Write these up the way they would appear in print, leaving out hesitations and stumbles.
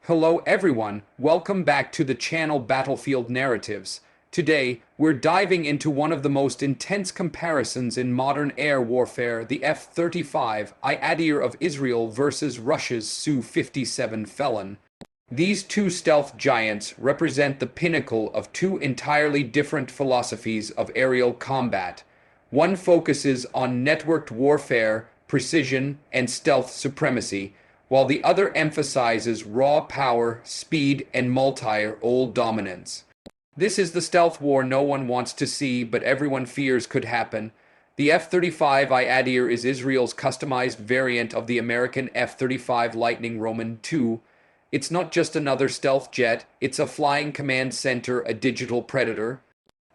Hello everyone, welcome back to the channel Battlefield Narratives. Today, we're diving into one of the most intense comparisons in modern air warfare, the F-35I Adir of Israel versus Russia's Su-57 Felon. These two stealth giants represent the pinnacle of two entirely different philosophies of aerial combat. One focuses on networked warfare, precision, and stealth supremacy, while the other emphasizes raw power, speed, and multi-role dominance. This is the stealth war no one wants to see, but everyone fears could happen. The F-35I Adir is Israel's customized variant of the American F-35 Lightning Roman II. It's not just another stealth jet, it's a flying command center, a digital predator.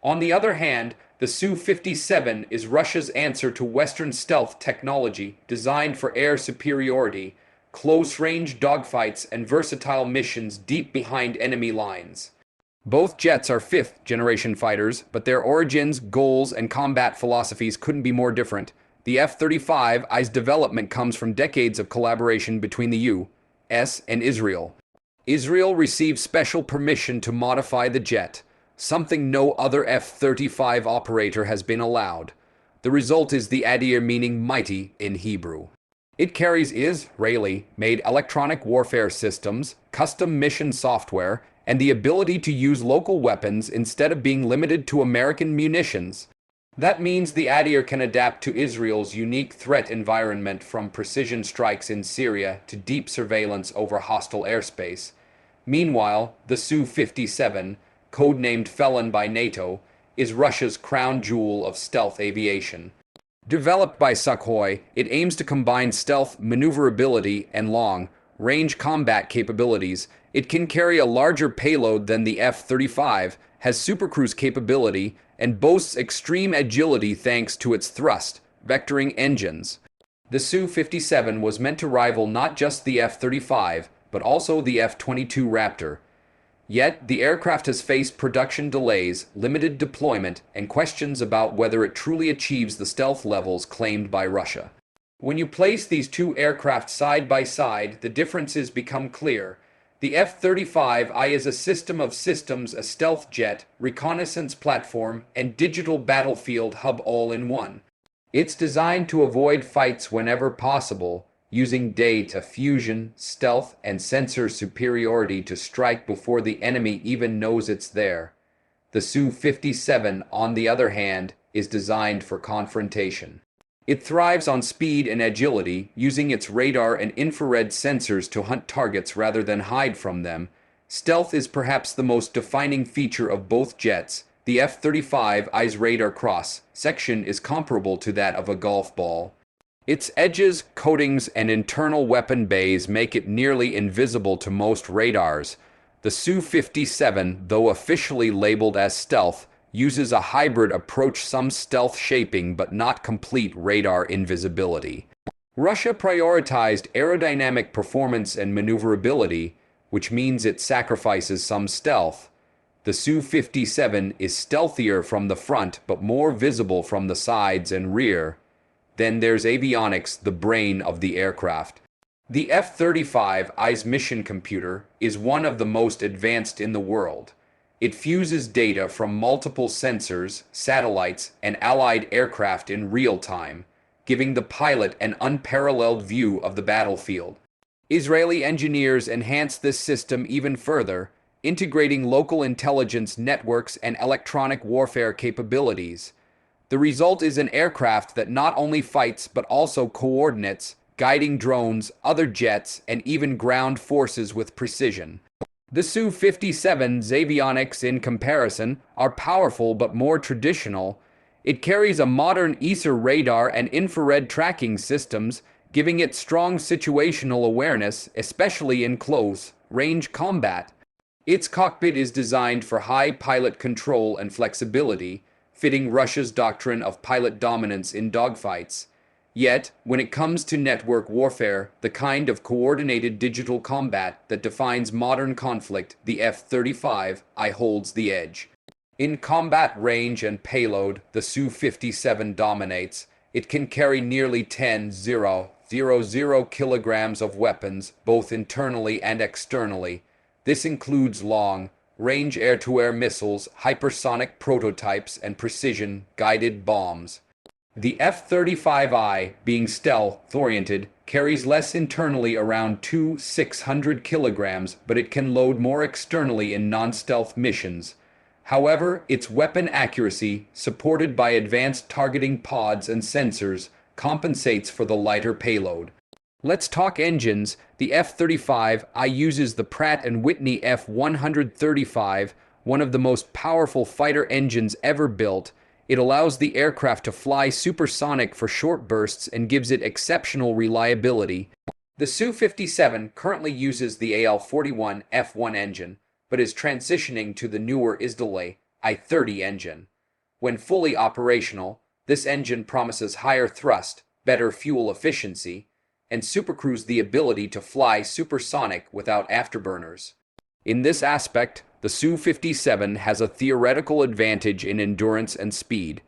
On the other hand, the Su-57 is Russia's answer to Western stealth technology designed for air superiority, close-range dogfights, and versatile missions deep behind enemy lines. Both jets are fifth-generation fighters, but their origins, goals, and combat philosophies couldn't be more different. The F-35I's development comes from decades of collaboration between the U.S. and Israel. Israel received special permission to modify the jet, something no other F-35 operator has been allowed. The result is the Adir, meaning mighty in Hebrew. It carries Israeli-made electronic warfare systems, custom mission software, and the ability to use local weapons instead of being limited to American munitions. That means the Adir can adapt to Israel's unique threat environment, from precision strikes in Syria to deep surveillance over hostile airspace. Meanwhile, the Su-57, codenamed Felon by NATO, is Russia's crown jewel of stealth aviation. Developed by Sukhoi, it aims to combine stealth, maneuverability, and long-range combat capabilities. It can carry a larger payload than the F-35, has supercruise capability, and boasts extreme agility thanks to its thrust-vectoring engines. The Su-57 was meant to rival not just the F-35, but also the F-22 Raptor. Yet, the aircraft has faced production delays, limited deployment, and questions about whether it truly achieves the stealth levels claimed by Russia. When you place these two aircraft side by side, the differences become clear. The F-35I is a system of systems, a stealth jet, reconnaissance platform, and digital battlefield hub all in one. It's designed to avoid fights whenever possible, using data fusion, stealth, and sensor superiority to strike before the enemy even knows it's there. The Su-57, on the other hand, is designed for confrontation. It thrives on speed and agility, using its radar and infrared sensors to hunt targets rather than hide from them. Stealth is perhaps the most defining feature of both jets. The F-35I's radar cross-section is comparable to that of a golf ball. Its edges, coatings, and internal weapon bays make it nearly invisible to most radars. The Su-57, though officially labeled as stealth, uses a hybrid approach, some stealth shaping but not complete radar invisibility. Russia prioritized aerodynamic performance and maneuverability, which means it sacrifices some stealth. The Su-57 is stealthier from the front but more visible from the sides and rear. Then there's avionics, the brain of the aircraft. The F-35I's mission computer is one of the most advanced in the world. It fuses data from multiple sensors, satellites, and allied aircraft in real time, giving the pilot an unparalleled view of the battlefield. Israeli engineers enhanced this system even further, integrating local intelligence networks and electronic warfare capabilities. The result is an aircraft that not only fights but also coordinates, guiding drones, other jets, and even ground forces with precision. The Su-57's avionics, in comparison, are powerful but more traditional. It carries a modern ESA radar and infrared tracking systems, giving it strong situational awareness, especially in close-range combat. Its cockpit is designed for high pilot control and flexibility, fitting Russia's doctrine of pilot dominance in dogfights. Yet, when it comes to network warfare, the kind of coordinated digital combat that defines modern conflict, the F-35I holds the edge. In combat range and payload, the Su-57 dominates. It can carry nearly 10,000 0.00 kilograms of weapons, both internally and externally. This includes long-range air-to-air missiles, hypersonic prototypes, and precision-guided bombs. The F-35I, being stealth-oriented, carries less internally, around 600 kilograms, but it can load more externally in non-stealth missions. However, its weapon accuracy, supported by advanced targeting pods and sensors, compensates for the lighter payload. Let's talk engines. The F-35I uses the Pratt & Whitney F-135, one of the most powerful fighter engines ever built. It allows the aircraft to fly supersonic for short bursts and gives it exceptional reliability. The Su-57 currently uses the AL-41 F1 engine, but is transitioning to the newer Isdale I-30 engine. When fully operational, this engine promises higher thrust, better fuel efficiency, and supercruise the ability to fly supersonic without afterburners. In this aspect, the Su-57 has a theoretical advantage in endurance and speed,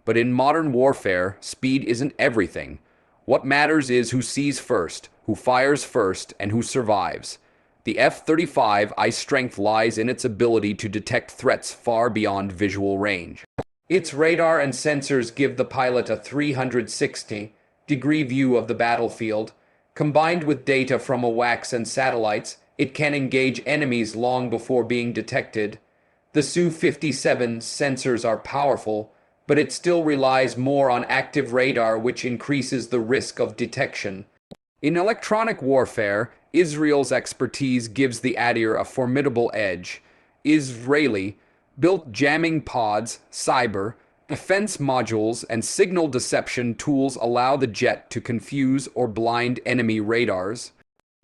but in modern warfare, speed isn't everything. What matters is who sees first, who fires first, and who survives. The F-35I's strength lies in its ability to detect threats far beyond visual range. Its radar and sensors give the pilot a 360-degree view of the battlefield. Combined with data from AWACS and satellites, it can engage enemies long before being detected. The Su-57's sensors are powerful, but it still relies more on active radar, which increases the risk of detection. In electronic warfare, Israel's expertise gives the Adir a formidable edge. Israeli-built jamming pods, cyber, defense modules, and signal deception tools allow the jet to confuse or blind enemy radars.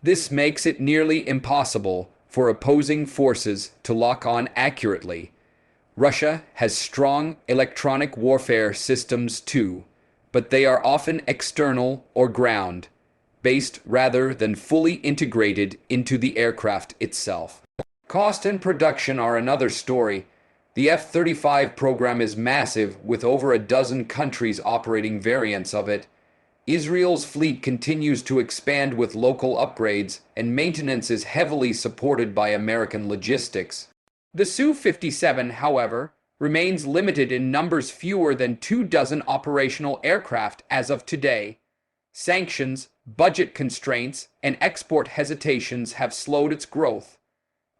This makes it nearly impossible for opposing forces to lock on accurately. Russia has strong electronic warfare systems too, but they are often external or ground-based rather than fully integrated into the aircraft itself. Cost and production are another story. The F-35 program is massive, with over a dozen countries operating variants of it. Israel's fleet continues to expand with local upgrades, and maintenance is heavily supported by American logistics. The Su-57, however, remains limited in numbers, fewer than 24 operational aircraft as of today. Sanctions, budget constraints, and export hesitations have slowed its growth.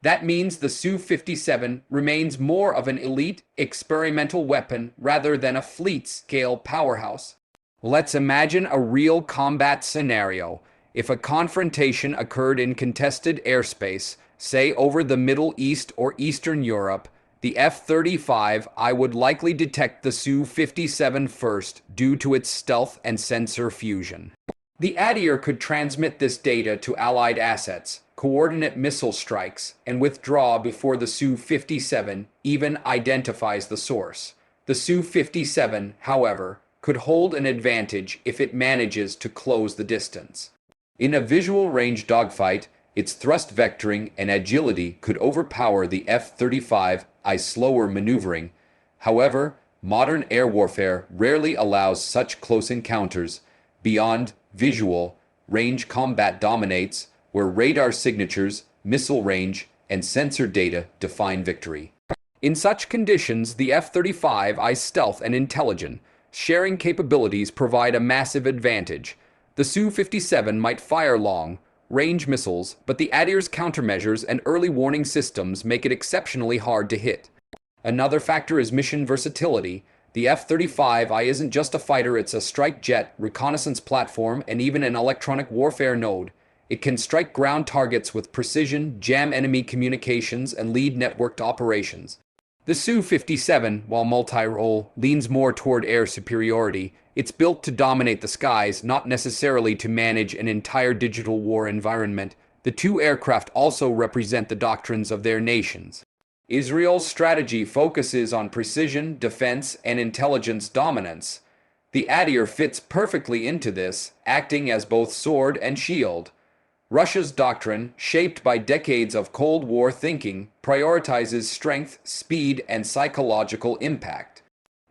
That means the Su-57 remains more of an elite experimental weapon rather than a fleet-scale powerhouse. Let's imagine a real combat scenario. If a confrontation occurred in contested airspace, say over the Middle East or Eastern Europe, the F-35I would likely detect the Su-57 first due to its stealth and sensor fusion. The Adir could transmit this data to Allied assets, coordinate missile strikes, and withdraw before the Su-57 even identifies the source. The Su-57, however, could hold an advantage if it manages to close the distance. In a visual range dogfight, its thrust vectoring and agility could overpower the F-35I's slower maneuvering. However, modern air warfare rarely allows such close encounters. Beyond visual range, combat dominates, where radar signatures, missile range, and sensor data define victory. In such conditions, the F-35I's stealth and intelligence sharing capabilities provide a massive advantage. The Su-57 might fire long-range missiles, but the Adir's countermeasures and early warning systems make it exceptionally hard to hit. Another factor is mission versatility. The F-35I isn't just a fighter, it's a strike jet, reconnaissance platform, and even an electronic warfare node. It can strike ground targets with precision, jam enemy communications, and lead networked operations. The Su-57, while multi-role, leans more toward air superiority. It's built to dominate the skies, not necessarily to manage an entire digital war environment. The two aircraft also represent the doctrines of their nations. Israel's strategy focuses on precision, defense, and intelligence dominance. The Adir fits perfectly into this, acting as both sword and shield. Russia's doctrine, shaped by decades of Cold War thinking, prioritizes strength, speed, and psychological impact.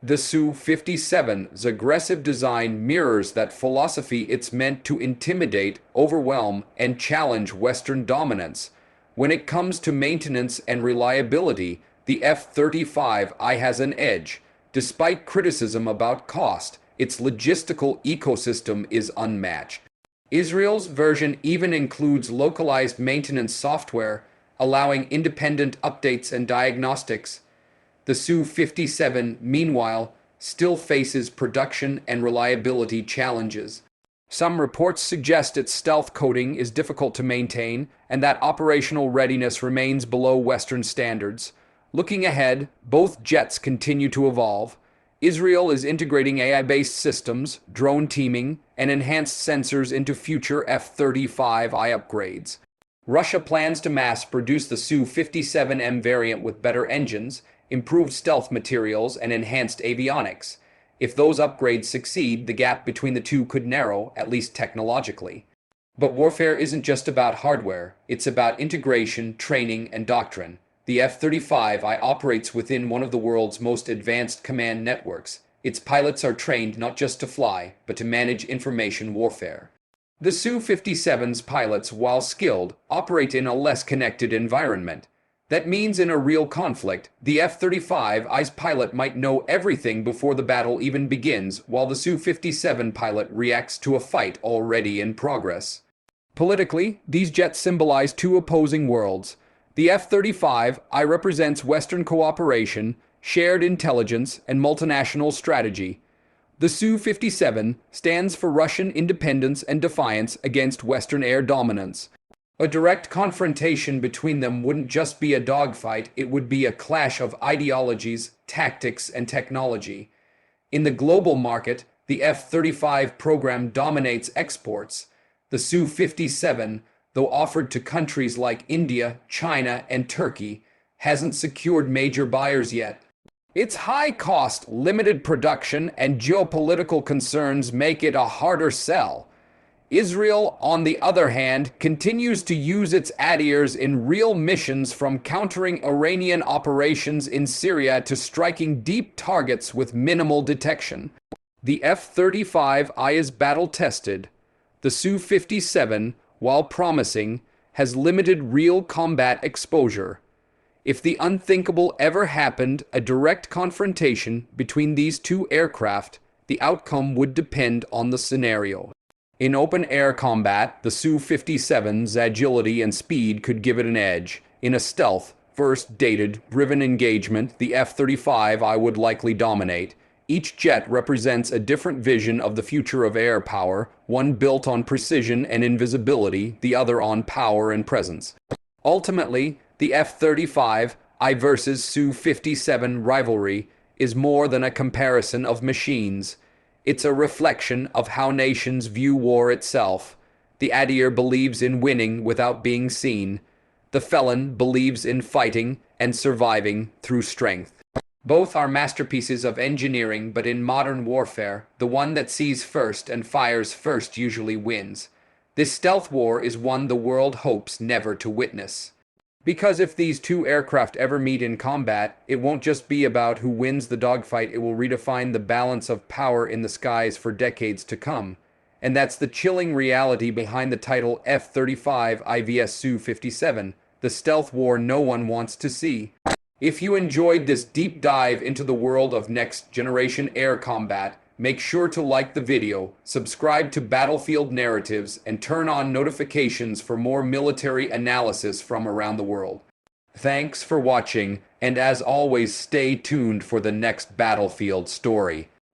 The Su-57's aggressive design mirrors that philosophy. It's meant to intimidate, overwhelm, and challenge Western dominance. When it comes to maintenance and reliability, the F-35I has an edge. Despite criticism about cost, its logistical ecosystem is unmatched. Israel's version even includes localized maintenance software, allowing independent updates and diagnostics. The Su-57, meanwhile, still faces production and reliability challenges. Some reports suggest its stealth coating is difficult to maintain and that operational readiness remains below Western standards. Looking ahead, both jets continue to evolve. Israel is integrating AI-based systems, drone teaming, and enhanced sensors into future F-35I upgrades. Russia plans to mass-produce the Su-57M variant with better engines, improved stealth materials, and enhanced avionics. If those upgrades succeed, the gap between the two could narrow, at least technologically. But warfare isn't just about hardware, it's about integration, training, and doctrine. The F-35I operates within one of the world's most advanced command networks. Its pilots are trained not just to fly, but to manage information warfare. The Su-57's pilots, while skilled, operate in a less connected environment. That means in a real conflict, the F-35I's pilot might know everything before the battle even begins, while the Su-57 pilot reacts to a fight already in progress. Politically, these jets symbolize two opposing worlds. The F-35I represents Western cooperation, shared intelligence, and multinational strategy. The Su-57 stands for Russian independence and defiance against Western air dominance. A direct confrontation between them wouldn't just be a dogfight, it would be a clash of ideologies, tactics, and technology. In the global market, the F-35 program dominates exports. The Su-57, though offered to countries like India, China, and Turkey, hasn't secured major buyers yet. Its high cost, limited production, and geopolitical concerns make it a harder sell. Israel, on the other hand, continues to use its Adirs in real missions, from countering Iranian operations in Syria to striking deep targets with minimal detection. The F-35I is battle-tested. The Su-57, while promising, has limited real combat exposure. If the unthinkable ever happened, a direct confrontation between these two aircraft, the outcome would depend on the scenario. In open-air combat, the Su-57's agility and speed could give it an edge. In a stealth, first data-driven engagement, the F-35I would likely dominate. Each jet represents a different vision of the future of air power, one built on precision and invisibility, the other on power and presence. Ultimately, the F-35I versus Su-57 rivalry is more than a comparison of machines. It's a reflection of how nations view war itself. The Adir believes in winning without being seen. The Felon believes in fighting and surviving through strength. Both are masterpieces of engineering, but in modern warfare, the one that sees first and fires first usually wins. This stealth war is one the world hopes never to witness. Because if these two aircraft ever meet in combat, it won't just be about who wins the dogfight, it will redefine the balance of power in the skies for decades to come. And that's the chilling reality behind the title F-35I vs Su-57, the stealth war no one wants to see. If you enjoyed this deep dive into the world of next-generation air combat, make sure to like the video, subscribe to Battlefield Narratives, and turn on notifications for more military analysis from around the world. Thanks for watching, and as always, stay tuned for the next Battlefield story.